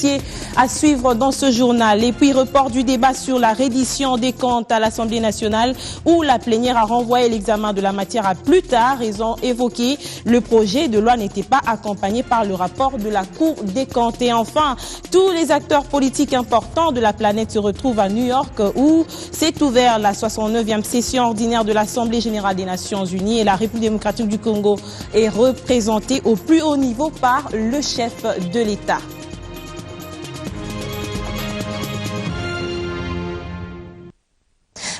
dossiers à suivre dans ce journal. Et puis report du débat sur la reddition des comptes à l'Assemblée nationale où la plénière a renvoyé l'examen de la matière à plus tard. Ils ont évoqué le projet de loi n'était pas accompagné par le rapport de la Cour des comptes. Et enfin, tous les acteurs politiques importants de la planète se retrouvent à New York où s'est ouvert la 69e session ordinaire de l'Assemblée générale des Nations unies et la République démocratique du Congo est représentée au plus haut niveau par le chef de l'État.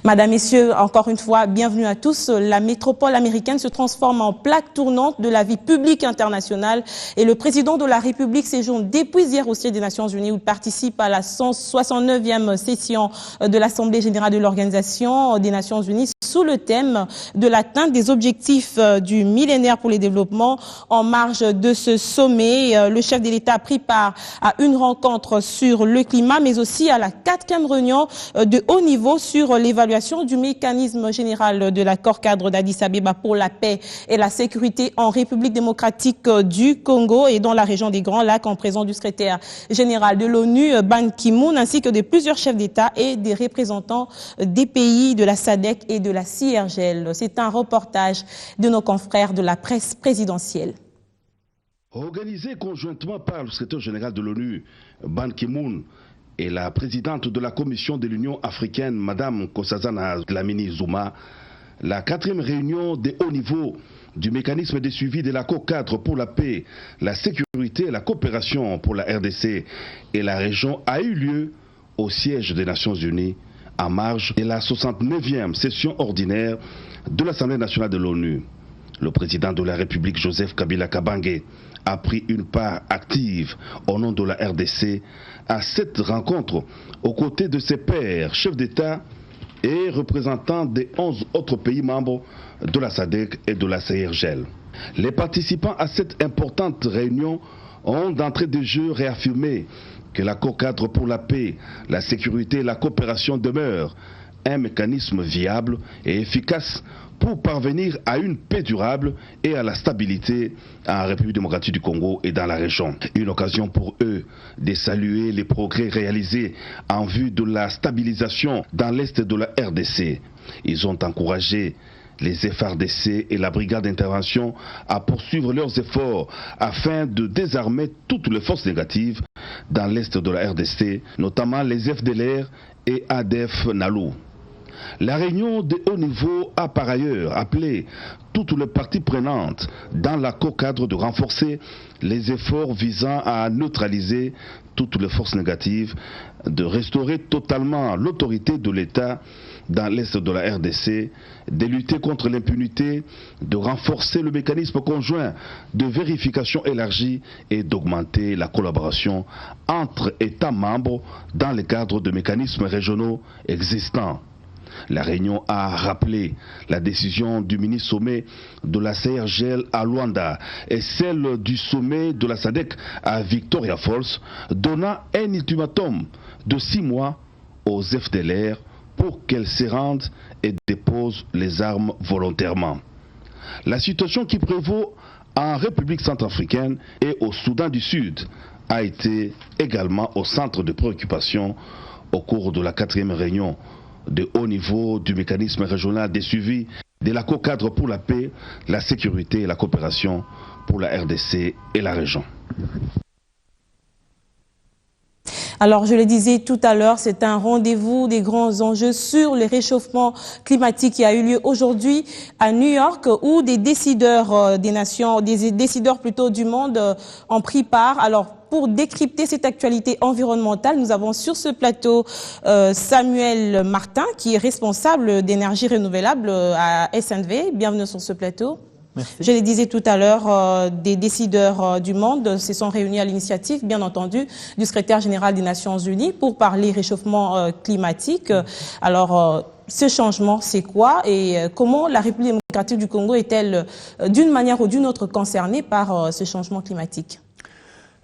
Madame, Messieurs, encore une fois, bienvenue à tous. La métropole américaine se transforme en plaque tournante de la vie publique internationale et le président de la République séjourne depuis hier au siège des Nations Unies où il participe à la 169e session de l'Assemblée générale de l'Organisation des Nations Unies sous le thème de l'atteinte des objectifs du millénaire pour le développement. En marge de ce sommet, le chef de l'État a pris part à une rencontre sur le climat, mais aussi à la 4e réunion de haut niveau sur l'évaluation du mécanisme général de l'accord cadre d'Addis Abeba pour la paix et la sécurité en République démocratique du Congo et dans la région des Grands Lacs en présence du secrétaire général de l'ONU, Ban Ki-moon, ainsi que de plusieurs chefs d'État et des représentants des pays de la SADC et de la CIRGL. C'est un reportage de nos confrères de la presse présidentielle. Organisé conjointement par le secrétaire général de l'ONU, Ban Ki-moon, et la présidente de la Commission de l'Union africaine, Mme Nkosazana Dlamini-Zuma, la 4e réunion des hauts niveaux du mécanisme de suivi de l'accord cadre pour la paix, la sécurité et la coopération pour la RDC et la région a eu lieu au siège des Nations Unies en marge de la 69e session ordinaire de l'Assemblée nationale de l'ONU. Le président de la République, Joseph Kabila Kabange, a pris une part active au nom de la RDC à cette rencontre aux côtés de ses pairs, chefs d'État et représentants des 11 autres pays membres de la SADC et de la CIRGL. Les participants à cette importante réunion ont d'entrée de jeu réaffirmé que l'accord cadre pour la paix, la sécurité et la coopération demeure un mécanisme viable et efficace pour parvenir à une paix durable et à la stabilité en République démocratique du Congo et dans la région. Une occasion pour eux de saluer les progrès réalisés en vue de la stabilisation dans l'est de la RDC. Ils ont encouragé les FARDC et la brigade d'intervention à poursuivre leurs efforts afin de désarmer toutes les forces négatives dans l'est de la RDC, notamment les FDLR et ADF NALU. La réunion de haut niveau a par ailleurs appelé toutes les parties prenantes dans l'accord cadre de renforcer les efforts visant à neutraliser toutes les forces négatives, de restaurer totalement l'autorité de l'État dans l'est de la RDC, de lutter contre l'impunité, de renforcer le mécanisme conjoint de vérification élargie et d'augmenter la collaboration entre États membres dans le cadre de mécanismes régionaux existants. La réunion a rappelé la décision du mini-sommet de la CIRGL à Luanda et celle du sommet de la SADC à Victoria Falls, donnant un ultimatum de 6 mois aux FDLR pour qu'elles se rendent et déposent les armes volontairement. La situation qui prévaut en République centrafricaine et au Soudan du Sud a été également au centre de préoccupation au cours de la 4e réunion de haut niveau du mécanisme régional de suivi de l'accord cadre pour la paix, la sécurité et la coopération pour la RDC et la région. Alors, je le disais tout à l'heure, c'est un rendez-vous des grands enjeux sur le réchauffement climatique qui a eu lieu aujourd'hui à New York où des décideurs des nations, des décideurs plutôt du monde ont pris part. Alors, pour décrypter cette actualité environnementale, nous avons sur ce plateau Samuel Martin, qui est responsable d'énergie renouvelable à SNV. Bienvenue sur ce plateau. Merci. Je le disais tout à l'heure, des décideurs du monde se sont réunis à l'initiative, bien entendu, du secrétaire général des Nations Unies pour parler réchauffement climatique. Alors, ce changement, c'est quoi et comment la République démocratique du Congo est-elle d'une manière ou d'une autre concernée par ce changement climatique?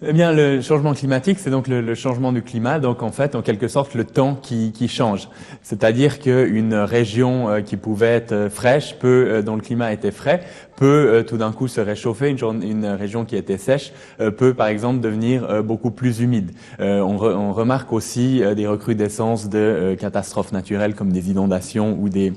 Eh bien, le changement climatique, c'est donc le changement du climat, donc en fait, en quelque sorte, le temps qui change. C'est-à-dire qu'une région qui pouvait être fraîche, dont le climat était frais, peut tout d'un coup se réchauffer. Une région qui était sèche peut, par exemple, devenir beaucoup plus humide. On remarque aussi des recrudescences de catastrophes naturelles comme des inondations ou des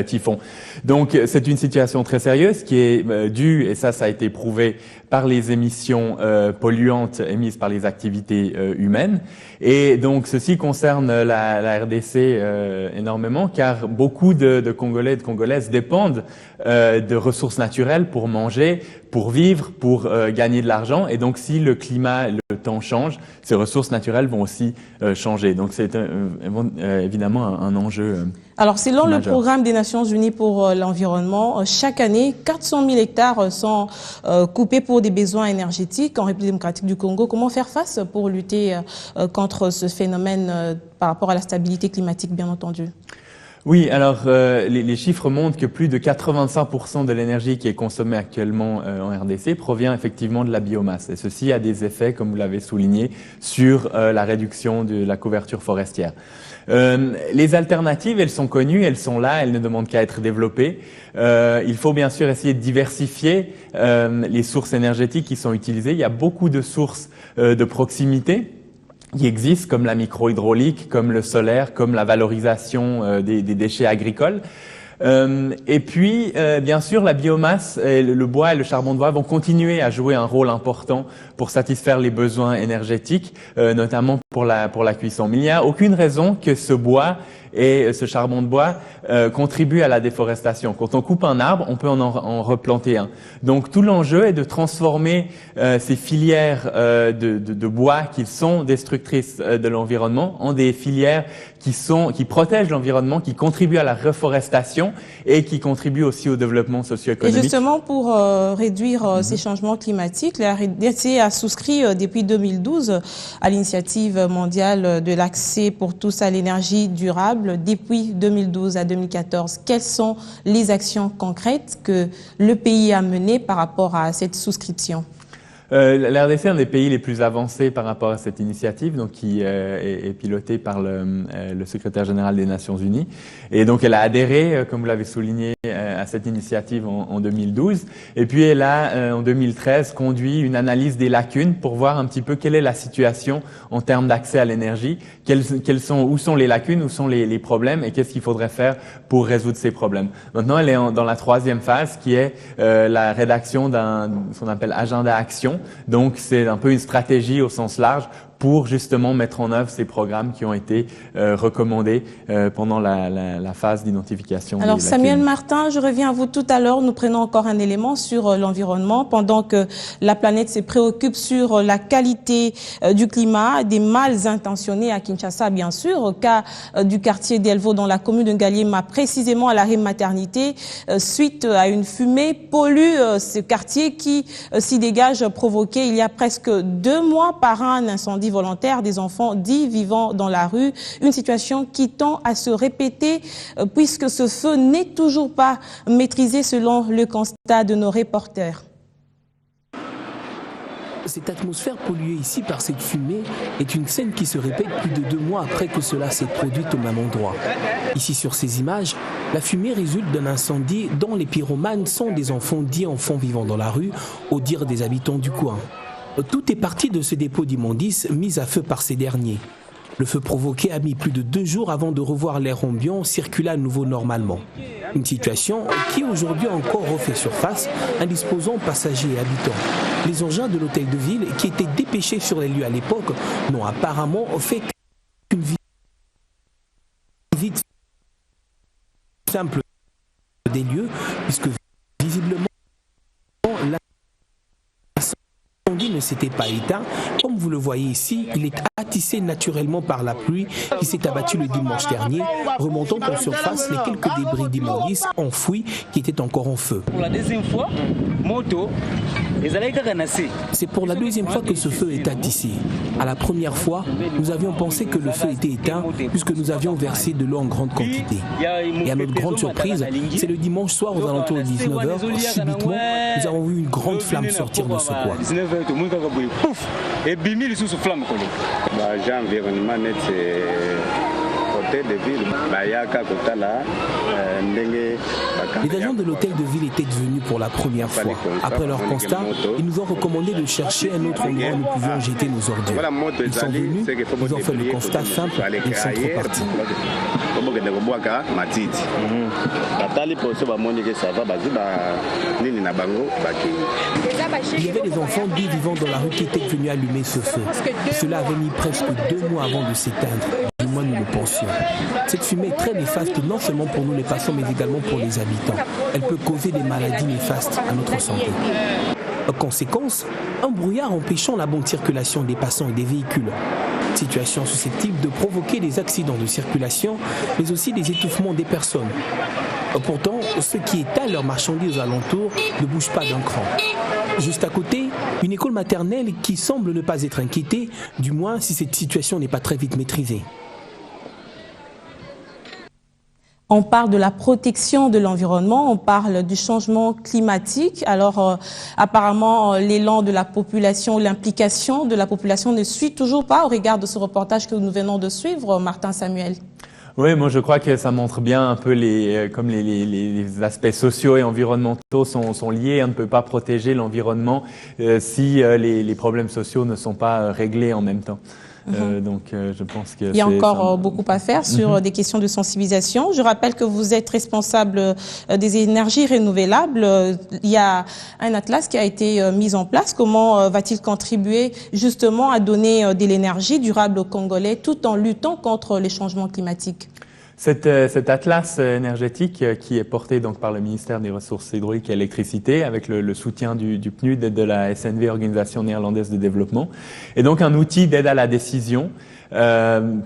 typhons. Donc, c'est une situation très sérieuse qui est due, et ça a été prouvé, par les émissions polluantes émises par les activités humaines. Et donc, ceci concerne la RDC énormément, car beaucoup de Congolais et de Congolaises dépendent de ressources naturelles pour manger, pour vivre, pour gagner de l'argent. Et donc, si le climat, le temps change, ces ressources naturelles vont aussi changer. Donc, c'est évidemment un enjeu Alors, selon majeur. le programme des Nations Unies pour l'environnement, chaque année, 400 000 hectares sont coupés pour des besoins énergétiques en République démocratique du Congo. Comment faire face pour lutter contre ce phénomène par rapport à la stabilité climatique, bien entendu? Oui, alors les chiffres montrent que plus de 85% de l'énergie qui est consommée actuellement en RDC provient effectivement de la biomasse. Et ceci a des effets, comme vous l'avez souligné, sur la réduction de la couverture forestière. Les alternatives, elles sont connues, elles sont là, elles ne demandent qu'à être développées. Il faut bien sûr essayer de diversifier les sources énergétiques qui sont utilisées. Il y a beaucoup de sources de proximité qui existent, comme la micro-hydraulique, comme le solaire, comme la valorisation des déchets agricoles. Et puis, bien sûr, la biomasse, le bois et le charbon de bois vont continuer à jouer un rôle important pour satisfaire les besoins énergétiques, notamment pour la cuisson. Mais il n'y a aucune raison que ce bois et ce charbon de bois contribuent à la déforestation. Quand on coupe un arbre, on peut en replanter un. Donc tout l'enjeu est de transformer ces filières de bois qui sont destructrices de l'environnement en des filières qui protègent l'environnement, qui contribuent à la reforestation et qui contribuent aussi au développement socio-économique. Et justement, pour réduire ces changements climatiques, la RDC a souscrit depuis 2012 à l'initiative mondiale de l'accès pour tous à l'énergie durable. Depuis 2012 à 2014, quelles sont les actions concrètes que le pays a menées par rapport à cette souscription? La RDC est un des pays les plus avancés par rapport à cette initiative, donc qui est pilotée par le secrétaire général des Nations Unies. Et donc elle a adhéré, comme vous l'avez souligné, à cette initiative en 2012. Et puis elle a, en 2013, conduit une analyse des lacunes pour voir un petit peu quelle est la situation en termes d'accès à l'énergie, où sont les lacunes, où sont les problèmes et qu'est-ce qu'il faudrait faire pour résoudre ces problèmes. Maintenant, elle est dans la troisième phase qui est la rédaction ce qu'on appelle agenda action. Donc, c'est un peu une stratégie au sens large pour justement mettre en œuvre ces programmes qui ont été recommandés pendant la phase d'identification. Alors Samuel Martin, je reviens à vous tout à l'heure. Nous prenons encore un élément sur l'environnement. Pendant que la planète se préoccupe sur la qualité du climat, des mal intentionnés à Kinshasa, bien sûr, au cas du quartier d'Elvo dans la commune de Ngaliema, précisément à l'arrêt maternité, suite à une fumée pollue ce quartier qui s'y dégage, provoqué il y a presque 2 mois par un incendie volontaire des enfants dits vivant dans la rue, une situation qui tend à se répéter puisque ce feu n'est toujours pas maîtrisé selon le constat de nos reporters. Cette atmosphère polluée ici par cette fumée est une scène qui se répète plus de 2 mois après que cela s'est produit au même endroit. Ici sur ces images, la fumée résulte d'un incendie dont les pyromanes sont des enfants dits enfants vivant dans la rue, au dire des habitants du coin. Tout est parti de ce dépôt d'immondices mis à feu par ces derniers. Le feu provoqué a mis plus de 2 jours avant de revoir l'air ambiant circuler à nouveau normalement. Une situation qui aujourd'hui encore refait surface, indisposant passagers et habitants. Les engins de l'hôtel de ville qui étaient dépêchés sur les lieux à l'époque n'ont apparemment fait qu'une visite simple des lieux, puisque visiblement l'incendie ne s'était pas éteint. Comme vous le voyez ici, il est attissé naturellement par la pluie qui s'est abattue le dimanche dernier, remontant en surface les quelques débris d'immondices enfouis qui étaient encore en feu. Pour la deuxième fois, moto, C'est pour la deuxième fois que ce feu est ici. À la première fois, nous avions pensé que le feu était éteint puisque nous avions versé de l'eau en grande quantité. Et à notre grande surprise, c'est le dimanche soir aux alentours de 19h, subitement, nous avons vu une grande flamme sortir de ce coin. Les agents de l'hôtel de ville étaient venus pour la première fois. Après leur constat, ils nous ont recommandé de chercher un autre endroit où nous pouvions jeter nos ordures. Ils sont venus, ils ont fait le constat simple et ils sont trop partis. Il y avait des enfants vivant dans la rue qui étaient venus allumer ce feu. Cela avait mis presque 2 mois avant de s'éteindre. Du moins nous le pensions. Cette fumée est très néfaste non seulement pour nous les passants mais également pour les habitants. Elle peut causer des maladies néfastes à notre santé. En conséquence, un brouillard empêchant la bonne circulation des passants et des véhicules. Situation susceptible de provoquer des accidents de circulation, mais aussi des étouffements des personnes. Pourtant, ceux qui étalent leurs marchandises aux alentours ne bougent pas d'un cran. Juste à côté, une école maternelle qui semble ne pas être inquiétée, du moins si cette situation n'est pas très vite maîtrisée. On parle de la protection de l'environnement, on parle du changement climatique. Alors, apparemment, l'élan de la population, l'implication de la population ne suit toujours pas au regard de ce reportage que nous venons de suivre, Martin Samuel. Oui, moi je crois que ça montre bien un peu les aspects sociaux et environnementaux sont liés. On ne peut pas protéger l'environnement si les problèmes sociaux ne sont pas réglés en même temps. Donc, je pense que il y a encore beaucoup à faire sur des questions de sensibilisation. Je rappelle que vous êtes responsable des énergies renouvelables. Il y a un atlas qui a été mis en place. Comment va-t-il contribuer justement à donner de l'énergie durable aux Congolais tout en luttant contre les changements climatiques? Cet atlas énergétique qui est porté donc par le ministère des Ressources hydrauliques et électricité avec le soutien du PNUD et de la SNV, Organisation néerlandaise de développement, est donc un outil d'aide à la décision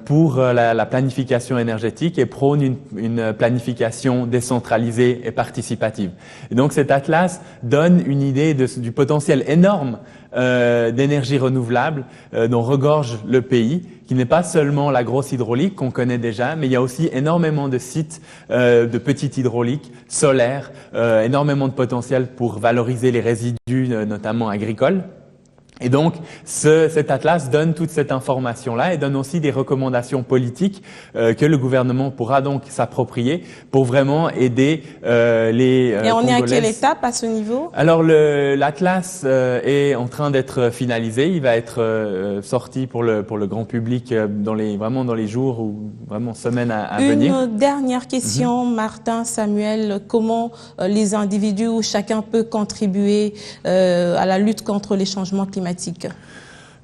pour la planification énergétique et prône une planification décentralisée et participative. Et donc cet atlas donne une idée du potentiel énorme d'énergie renouvelable dont regorge le pays, qui n'est pas seulement la grosse hydraulique qu'on connaît déjà, mais il y a aussi énormément de sites de petites hydrauliques, solaires, énormément de potentiel pour valoriser les résidus, notamment agricoles. Et donc, cet atlas donne toute cette information-là et donne aussi des recommandations politiques que le gouvernement pourra donc s'approprier pour vraiment aider les Et on Congolaises. est à quelle étape à ce niveau? Alors, l'atlas est en train d'être finalisé. Il va être sorti pour le grand public vraiment dans les jours ou vraiment semaines à venir. Une dernière question, Martin Samuel. Comment les individus ou chacun peut contribuer à la lutte contre les changements climatiques?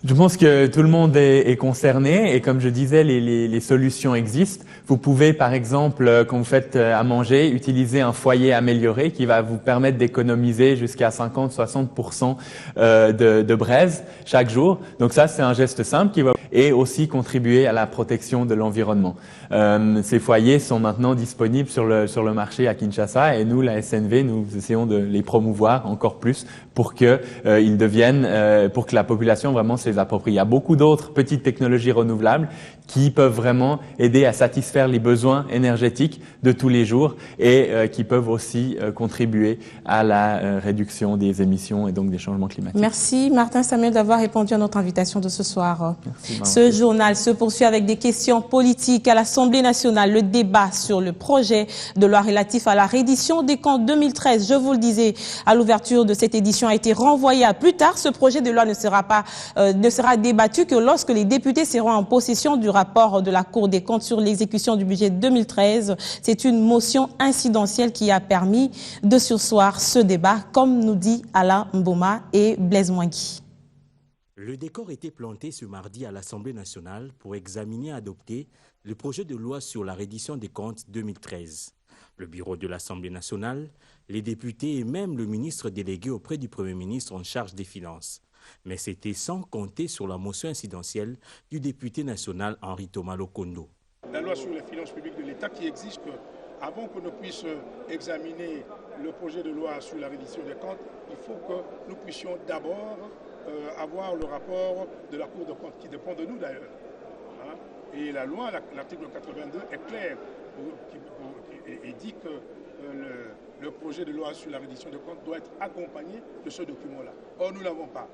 Je pense que tout le monde est concerné et comme je disais, les solutions existent. Vous pouvez, par exemple, quand vous faites à manger, utiliser un foyer amélioré qui va vous permettre d'économiser jusqu'à 50-60% de braise chaque jour. Donc ça, c'est un geste simple qui va et aussi contribuer à la protection de l'environnement. Ces foyers sont maintenant disponibles sur le marché à Kinshasa et nous, la SNV, nous essayons de les promouvoir encore plus pour que ils deviennent, pour que la population vraiment se les approprie. Il y a beaucoup d'autres petites technologies renouvelables qui peuvent vraiment aider à satisfaire les besoins énergétiques de tous les jours et qui peuvent aussi contribuer à la réduction des émissions et donc des changements climatiques. Merci Martin Samuel d'avoir répondu à notre invitation de ce soir. Merci, ce journal se poursuit avec des questions politiques à l'Assemblée nationale. Le débat sur le projet de loi relatif à la reddition des comptes 2013, je vous le disais à l'ouverture de cette édition, a été renvoyé à plus tard. Ce projet de loi ne sera débattu que lorsque les députés seront en possession du rapport de la Cour des comptes sur l'exécution du budget 2013. C'est une motion incidentielle qui a permis de surseoir ce débat, comme nous dit Alain Mboma et Blaise Mouangui. Le décor était planté ce mardi à l'Assemblée nationale pour examiner et adopter le projet de loi sur la reddition des comptes 2013. Le bureau de l'Assemblée nationale, les députés et même le ministre délégué auprès du Premier ministre en charge des Finances. Mais c'était sans compter sur la motion incidentielle du député national Henri Thomas Lokondo. La loi sur les finances publiques de l'État qui exige qu'avant qu'on ne puisse examiner le projet de loi sur la reddition des comptes, il faut que nous puissions d'abord avoir le rapport de la Cour des comptes, qui dépend de nous d'ailleurs. Hein? Et la loi, l'article 82, est clair et dit que le projet de loi sur la reddition des comptes doit être accompagné de ce document-là. Or, nous ne l'avons pas.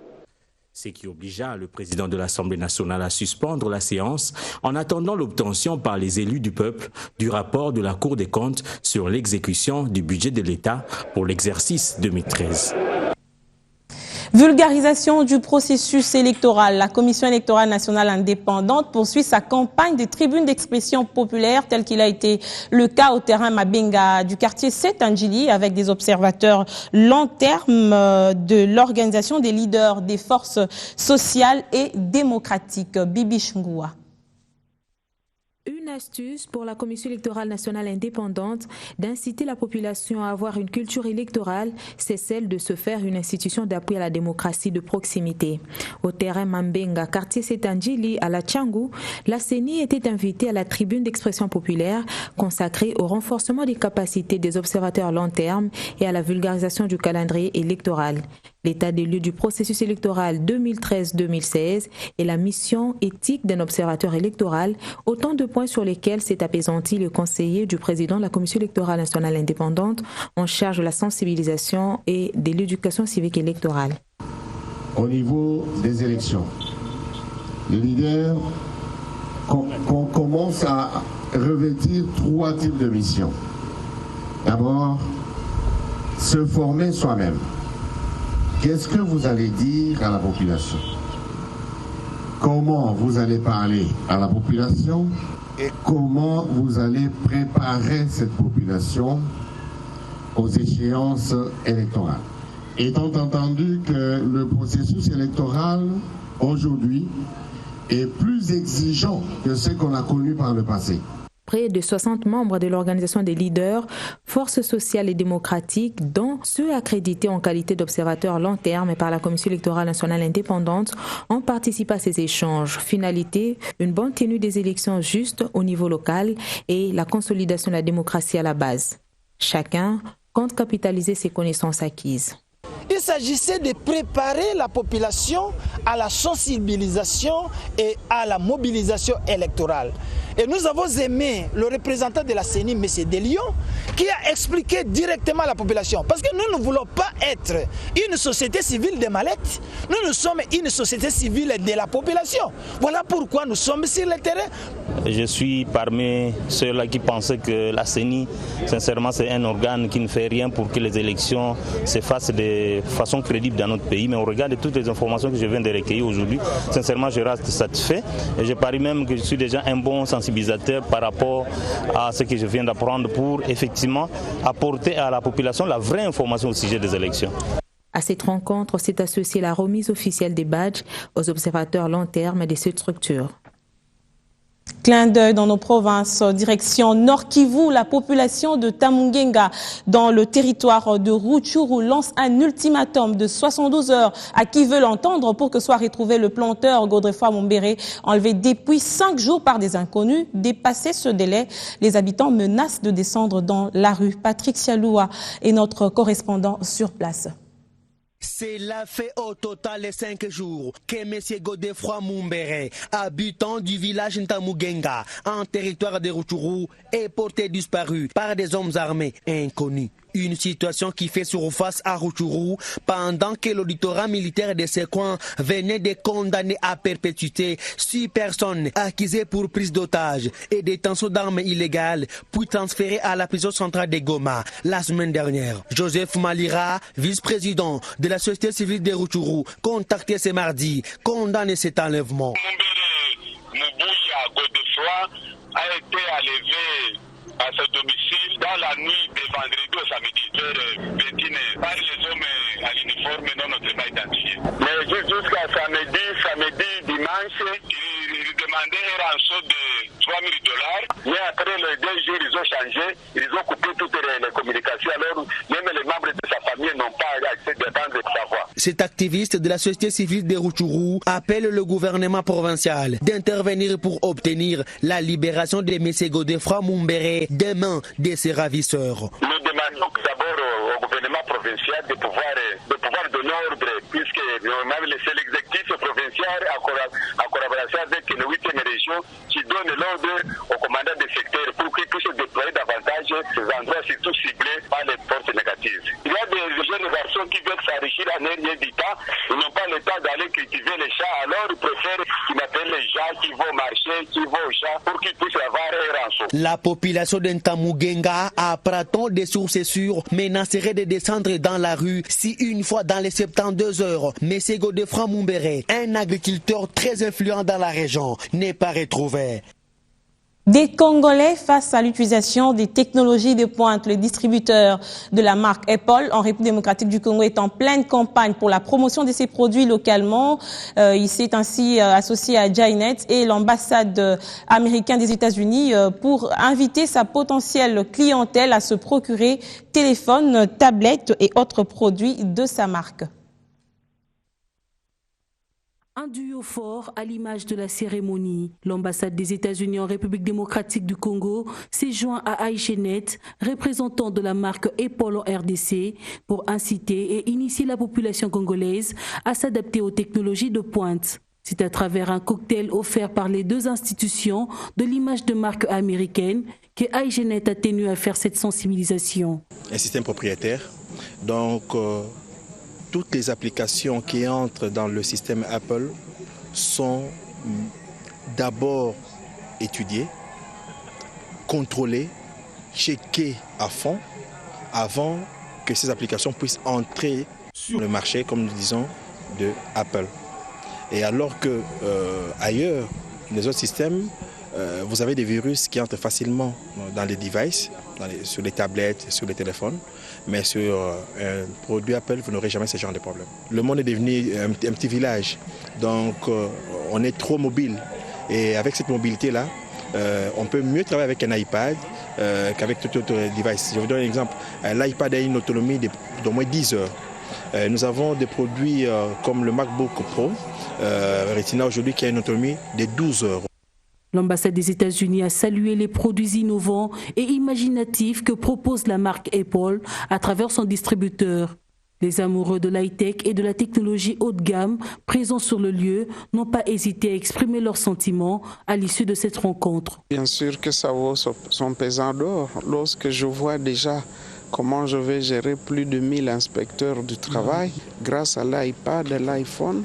Ce qui obligea le président de l'Assemblée nationale à suspendre la séance en attendant l'obtention par les élus du peuple du rapport de la Cour des comptes sur l'exécution du budget de l'État pour l'exercice 2013. Vulgarisation du processus électoral. La Commission électorale nationale indépendante poursuit sa campagne de tribunes d'expression populaire, tel qu'il a été le cas au terrain Mabenga du quartier Setandjili, avec des observateurs long terme de l'organisation des leaders des forces sociales et démocratiques. Bibi Chungoua. Une astuce pour la Commission électorale nationale indépendante d'inciter la population à avoir une culture électorale, c'est celle de se faire une institution d'appui à la démocratie de proximité. Au terrain Mambenga, quartier Setandjili, à la Tchangou, la CENI était invitée à la tribune d'expression populaire consacrée au renforcement des capacités des observateurs long terme et à la vulgarisation du calendrier électoral. L'état des lieux du processus électoral 2013-2016 et la mission éthique d'un observateur électoral, autant de points sur lesquels s'est apaisanti le conseiller du président de la Commission électorale nationale indépendante en charge de la sensibilisation et de l'éducation civique électorale. Au niveau des élections, les leaders commencent à revêtir 3 types de missions. D'abord, se former soi-même. Qu'est-ce que vous allez dire à la population? Comment vous allez parler à la population? Et comment vous allez préparer cette population aux échéances électorales? Étant entendu que le processus électoral aujourd'hui est plus exigeant que ce qu'on a connu par le passé. Près de 60 membres de l'organisation des leaders, forces sociales et démocratiques, dont ceux accrédités en qualité d'observateurs long terme par la Commission électorale nationale indépendante, ont participé à ces échanges. Finalité, une bonne tenue des élections justes au niveau local et la consolidation de la démocratie à la base. Chacun compte capitaliser ses connaissances acquises. Il s'agissait de préparer la population à la sensibilisation et à la mobilisation électorale. Et nous avons aimé le représentant de la CENI, M. Delion, qui a expliqué directement à la population. Parce que nous ne voulons pas être une société civile des mallettes. Nous sommes une société civile de la population. Voilà pourquoi nous sommes sur le terrain. Je suis parmi ceux-là qui pensaient que la CENI, sincèrement, c'est un organe qui ne fait rien pour que les élections se fassent de façon crédible dans notre pays. Mais au regard de toutes les informations que je viens de recueillir aujourd'hui, sincèrement, je reste satisfait. Et je parie même que je suis déjà un bon sensibilisateur par rapport à ce que je viens d'apprendre pour effectivement apporter à la population la vraie information au sujet des élections. À cette rencontre s'est associée la remise officielle des badges aux observateurs long terme de cette structure. Clin d'œil dans nos provinces, direction Nord Kivu, la population de Tamungenga dans le territoire de Rutshuru lance un ultimatum de 72 heures à qui veut l'entendre pour que soit retrouvé le planteur Godefroid Mumbere, enlevé depuis 5 jours par des inconnus. Dépassé ce délai, les habitants menacent de descendre dans la rue. Patrick Sialoua est notre correspondant sur place. Cela fait au total 5 jours que M. Godefroid Mumbere, habitant du village Ntamugenga, en territoire de Rutshuru, est porté disparu par des hommes armés inconnus. Une situation qui fait surface à Rutshuru pendant que l'auditorat militaire de ce coin venait de condamner à perpétuité 6 personnes accusées pour prise d'otages et détention d'armes illégales puis transférées à la prison centrale de Goma la semaine dernière. Joseph Malira, vice-président de la société civile de Rutshuru, contacté ce mardi, condamne cet enlèvement. Mubuya Godefroid a été enlevé à ce domicile dans la nuit de vendredi au samedi vers 21h par les hommes à l'uniforme non notamment identifiés. Mais jusqu'à samedi, dimanche, ils demandaient un rançon de $3,000. Mais après les 2 jours, ils ont changé, ils ont coupé toutes les communications. Alors même les membres de sa famille familles n'ont pas accès d'entendre sa voix. Cet activiste de la société civile de Rutshuru appelle le gouvernement provincial d'intervenir pour obtenir la libération de M. Godefroid Mumbere des mains de ses ravisseurs. Nous demandons d'abord au gouvernement provincial de pouvoir donner ordre, puisque même c'est l'exécutif provincial en collaboration avec les 8e régions qui donne l'ordre au commandant des secteurs pour qu'ils puissent déployer davantage ces endroits surtout ciblés par les forces négatives. Il y a des jeunes garçons qui veulent s'enrichir en un lien d'État, ils n'ont pas le temps d'aller cultiver les champs, alors ils préfèrent qu'ils appellent les gens qui vont marcher, qui vont au champ pour qu'ils puissent avoir un rançon. La population d'Ntamugenga, apprend des sources sûres, menacerait de descendre dans la rue si une fois dans les 72 heures, M. Godefroid Mumbere, un agriculteur très influent dans la région, n'est pas retrouvé. Des Congolais face à l'utilisation des technologies de pointe. Le distributeur de la marque Apple en République démocratique du Congo est en pleine campagne pour la promotion de ses produits localement. Il s'est ainsi associé à Jainet et l'ambassade américaine des États-Unis pour inviter sa potentielle clientèle à se procurer téléphones, tablettes et autres produits de sa marque. Un duo fort à l'image de la cérémonie. L'ambassade des États-Unis en République démocratique du Congo s'est joint à Jainet, représentant de la marque Apple en RDC, pour inciter et initier la population congolaise à s'adapter aux technologies de pointe. C'est à travers un cocktail offert par les deux institutions de l'image de marque américaine que Jainet a tenu à faire cette sensibilisation. Un système propriétaire, donc toutes les applications qui entrent dans le système Apple sont d'abord étudiées, contrôlées, checkées à fond avant que ces applications puissent entrer sur le marché, comme nous disons, de Apple. Et alors que ailleurs, les autres systèmes, vous avez des virus qui entrent facilement dans les devices, sur les tablettes, sur les téléphones, mais sur un produit Apple, vous n'aurez jamais ce genre de problème. Le monde est devenu un petit village, donc on est trop mobile. Et avec cette mobilité-là, on peut mieux travailler avec un iPad qu'avec tout autre device. Je vous donne un exemple. L'iPad a une autonomie d'au moins 10 heures. Nous avons des produits comme le MacBook Pro, Retina aujourd'hui, qui a une autonomie de 12 heures. L'ambassade des États-Unis a salué les produits innovants et imaginatifs que propose la marque Apple à travers son distributeur. Les amoureux de l'high-tech et de la technologie haut de gamme présents sur le lieu n'ont pas hésité à exprimer leurs sentiments à l'issue de cette rencontre. Bien sûr que ça vaut son pesant d'or. Lorsque je vois déjà comment je vais gérer plus de 1000 inspecteurs du travail, grâce à l'iPad et l'iPhone,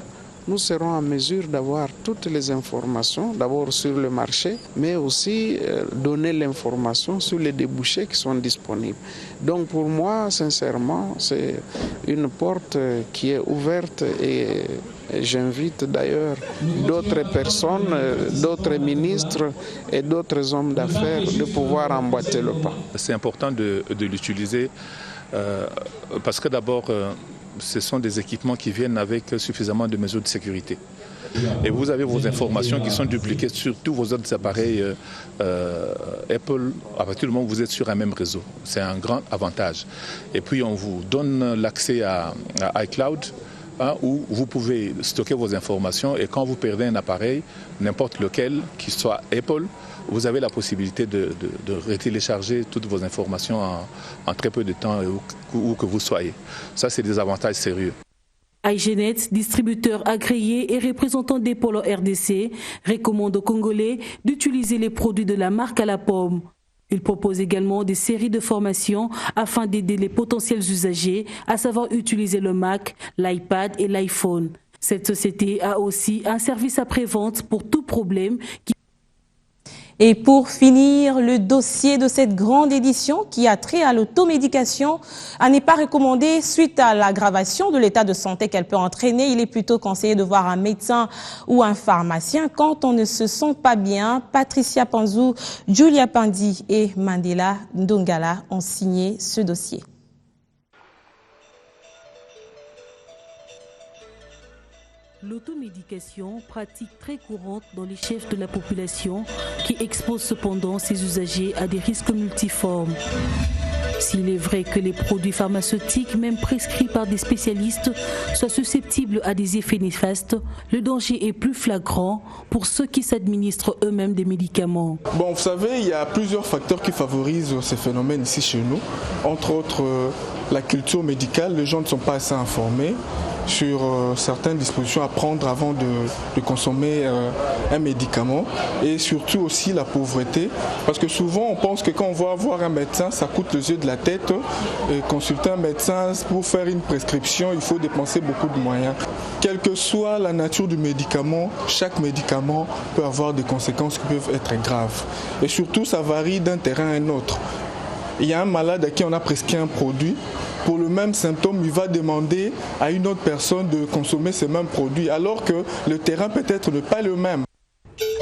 nous serons en mesure d'avoir toutes les informations, d'abord sur le marché, mais aussi donner l'information sur les débouchés qui sont disponibles. Donc pour moi, sincèrement, c'est une porte qui est ouverte et j'invite d'ailleurs d'autres personnes, d'autres ministres et d'autres hommes d'affaires de pouvoir emboîter le pas. C'est important de l'utiliser parce que d'abord, ce sont des équipements qui viennent avec suffisamment de mesures de sécurité. Et vous avez vos informations qui sont dupliquées sur tous vos autres appareils Apple. À partir du moment où vous êtes sur un même réseau, c'est un grand avantage. Et puis on vous donne l'accès à iCloud, où vous pouvez stocker vos informations et quand vous perdez un appareil, n'importe lequel, qu'il soit Apple, vous avez la possibilité de télécharger toutes vos informations en très peu de temps où que vous soyez. Ça, c'est des avantages sérieux. Jainet, distributeur agréé et représentant d'Apple en RDC, recommande aux Congolais d'utiliser les produits de la marque à la pomme. Il propose également des séries de formations afin d'aider les potentiels usagers à savoir utiliser le Mac, l'iPad et l'iPhone. Cette société a aussi un service après-vente pour tout problème qui... Et pour finir, le dossier de cette grande édition qui a trait à l'automédication n'est pas recommandé suite à l'aggravation de l'état de santé qu'elle peut entraîner. Il est plutôt conseillé de voir un médecin ou un pharmacien quand on ne se sent pas bien. Patricia Panzou, Julia Pandi et Mandela Ndongala ont signé ce dossier. L'automédication, pratique très courante dans les chefs de la population, qui expose cependant ses usagers à des risques multiformes. S'il est vrai que les produits pharmaceutiques, même prescrits par des spécialistes, soient susceptibles à des effets néfastes, le danger est plus flagrant pour ceux qui s'administrent eux-mêmes des médicaments. Bon, vous savez, il y a plusieurs facteurs qui favorisent ces phénomènes ici chez nous. Entre autres, la culture médicale, les gens ne sont pas assez informés sur certaines dispositions à prendre avant de consommer un médicament, et surtout aussi la pauvreté, parce que souvent on pense que quand on va voir un médecin ça coûte les yeux de la tête, et consulter un médecin pour faire une prescription il faut dépenser beaucoup de moyens. Quelle que soit la nature du médicament, chaque médicament peut avoir des conséquences qui peuvent être graves, et surtout ça varie d'un terrain à un autre. Il y a un malade à qui on a prescrit un produit. Pour le même symptôme, il va demander à une autre personne de consommer ce même produit, alors que le terrain peut-être n'est pas le même.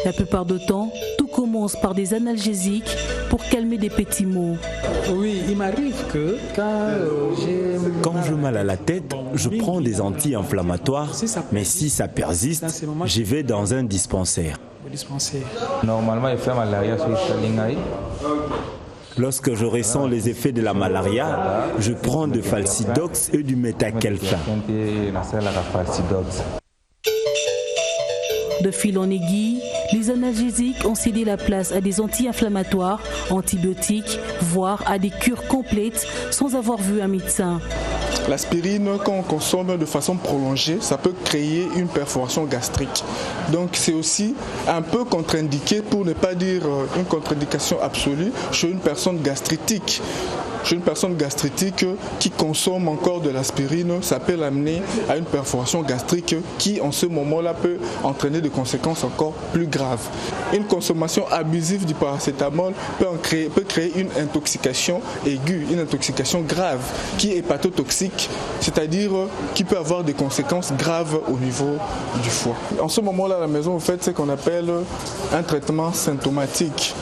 La plupart du temps, tout commence par des analgésiques pour calmer des petits maux. Oui, il m'arrive que quand j'ai mal à la tête, je prends des anti-inflammatoires, mais si ça persiste, je vais dans un dispensaire. Normalement, il fait malaria sur Salingaï. Lorsque je ressens les effets de la malaria, je prends de Falsidox et du Métakelfa. De fil en aiguille, les analgésiques ont cédé la place à des anti-inflammatoires, antibiotiques, voire à des cures complètes sans avoir vu un médecin. L'aspirine, quand on consomme de façon prolongée, ça peut créer une perforation gastrique. Donc c'est aussi un peu contre-indiqué, pour ne pas dire une contre-indication absolue, chez une personne gastritique. Chez une personne gastritique qui consomme encore de l'aspirine, ça peut l'amener à une perforation gastrique qui, en ce moment-là, peut entraîner des conséquences encore plus graves. Une consommation abusive du paracétamol peut créer une intoxication aiguë, une intoxication grave, qui est hépatotoxique, c'est-à-dire qui peut avoir des conséquences graves au niveau du foie. En ce moment-là, à la maison, vous faites ce qu'on appelle un traitement symptomatique.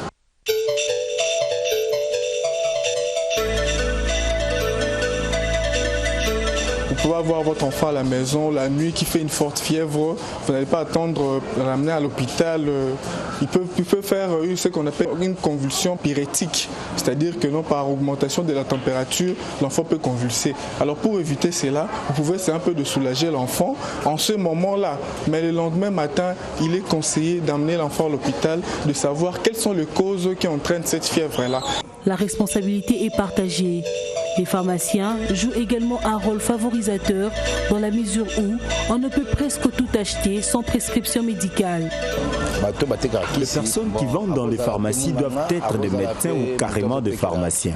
Vous pouvez avoir votre enfant à la maison la nuit qui fait une forte fièvre, vous n'allez pas attendre de l'amener à l'hôpital. Il peut faire ce qu'on appelle une convulsion pyrétique, c'est-à-dire que non, par augmentation de la température, l'enfant peut convulser. Alors pour éviter cela, vous pouvez essayer un peu de soulager l'enfant en ce moment-là. Mais le lendemain matin, il est conseillé d'amener l'enfant à l'hôpital, de savoir quelles sont les causes qui entraînent cette fièvre-là. La responsabilité est partagée. Les pharmaciens jouent également un rôle favorisateur dans la mesure où on ne peut presque tout acheter sans prescription médicale. Les personnes qui vendent dans les pharmacies doivent être des médecins ou carrément des pharmaciens.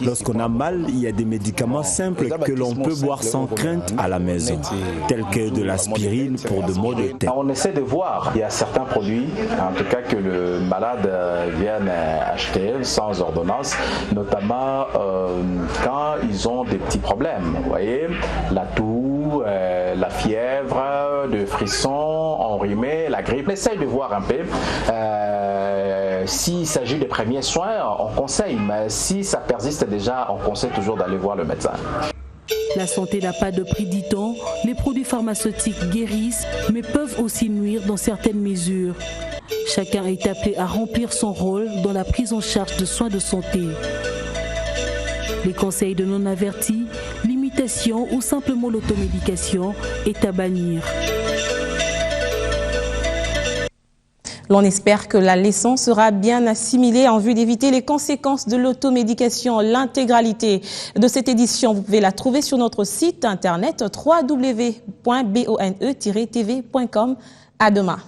Lorsqu'on a mal, il y a des médicaments simples que l'on peut boire sans crainte à la maison, tels que de l'aspirine pour de maux de tête. On essaie de voir, il y a certains produits, en tout cas que le malade vienne acheter sans ordonnance, notamment quand ils ont des petits problèmes, vous voyez, la toux, la fièvre, de frissons, enrhumé, la grippe. On essaye de voir un peu. S'il s'agit des premiers soins, on conseille, mais si ça persiste déjà, on conseille toujours d'aller voir le médecin. La santé n'a pas de prix, dit-on. Les produits pharmaceutiques guérissent, mais peuvent aussi nuire dans certaines mesures. Chacun est appelé à remplir son rôle dans la prise en charge de soins de santé. Les conseils de non-avertis, l'imitation ou simplement l'automédication est à bannir. L'on espère que la leçon sera bien assimilée en vue d'éviter les conséquences de l'automédication. L'intégralité de cette édition, vous pouvez la trouver sur notre site internet www.bone-tv.com. À demain.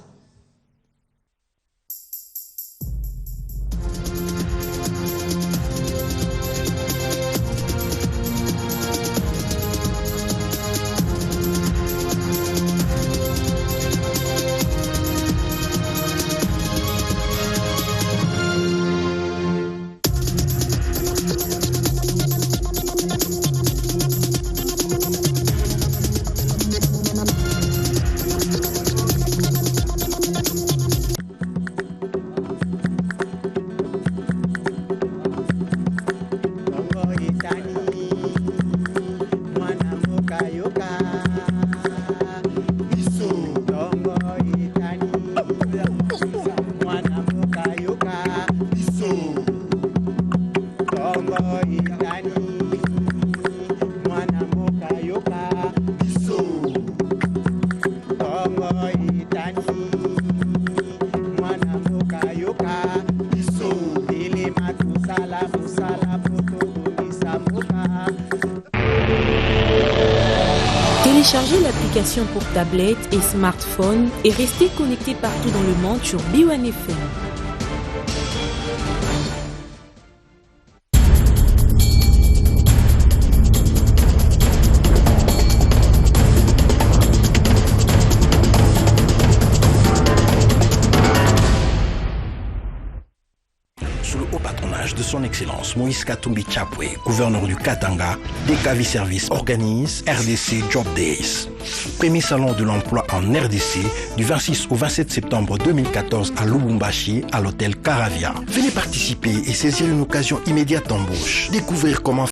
applications pour tablettes et smartphones et restez connectés partout dans le monde sur B1 FM. De son Excellence Moïse Katumbi Chapwe, gouverneur du Katanga, DKV Service organise RDC Job Days. Premier salon de l'emploi en RDC du 26 au 27 septembre 2014 à Lubumbashi, à l'hôtel Caravia. Venez participer et saisir une occasion immédiate d'embauche. Découvrir comment